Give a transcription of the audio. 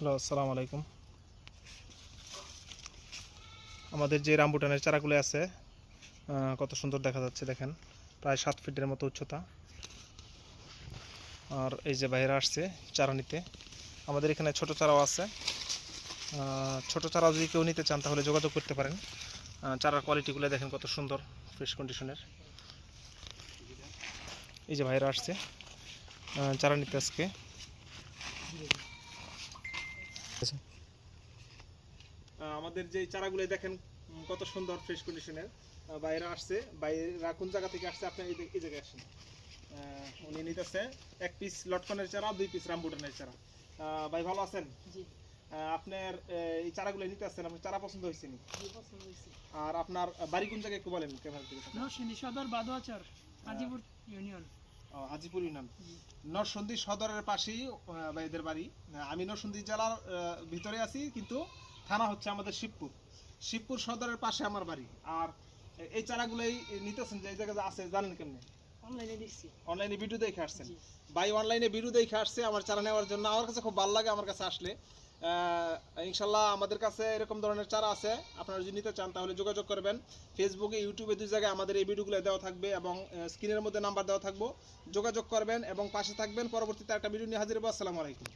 Hello, আসসালামু আলাইকুম। আমাদের যে রামবুটানের চারাগুলো আছে কত সুন্দর দেখা যাচ্ছে দেখেন, প্রায় 7 ফিটের মতো উচ্চতা। আর এই যে বাইরে আসছে চারা নিতে। আমাদের এখানে ছোট চারাও আছে। ছোট চারা যদি কেউ নিতে চান তাহলে যোগাযোগ করতে পারেন। চারার কোয়ালিটিগুলো দেখেন কত সুন্দর, ফ্রেশ কন্ডিশনের। এই যে বাইরে আসছে চারা নিতে আজকে। আমাদের যে চারাগুলো দেখেন কত সুন্দর, ফ্রেশ কন্ডিশনের। বাইরে আসছে, বাইরে কোন জায়গা থেকে আসছে আপনি এই জায়গায় আসেন। উনি নিতেছে 1 পিস লটকনের চারা, 2 পিস রামবুটানের চারা। ভাই ভালো আছেন? জি, আপনার এই চারাগুলো নিতে আসছেন, আপনার চারা পছন্দ হয়েছে নি? জি পছন্দ হয়েছে। আর আপনার বাড়ি কোন জায়গায় একটু বলেন ক্যামেরা দিকে। নরসিংদী সদর বাদুয়াচর, হাজিপুর ইউনিয়ন। হাজিপুর ইউনিয়ন। জি, নরসিংদী সদরের পাশেই ভাইদের বাড়ি। আমি নরসিংদী জেলার ভিতরে আছি, কিন্তু থানা হচ্ছে আমাদের শিবপুর। শিবপুর সদরের পাশে আমার বাড়ি। আর এই চারাগুলোই নিতেছেন যে এই জায়গায় আছে জানেন কেমনে? অনলাইনে দেখছি। অনলাইনে ভিডিও দেখে আসছেন। জি, ভাই অনলাইনে ভিডিও দেখে আসছে আমার চারা নেওয়ার জন্য। আমার কাছে খুব ভালো লাগে আমার কাছে আসলে। ইনশাল্লাহ আমাদের কাছে এরকম ধরনের চারা আছে। আপনারা যদি নিতে চান তাহলে যোগাযোগ করবেন। ফেসবুকে, ইউটিউবে 2 জায়গায় আমাদের এই ভিডিওগুলো দেওয়া থাকবে এবং স্ক্রিনের মধ্যে নাম্বার দেওয়া থাকবে। যোগাযোগ করবেন এবং পাশে থাকবেন। পরবর্তীতে একটা ভিডিও নিয়ে হাজির হবো। আসসালামু আলাইকুম।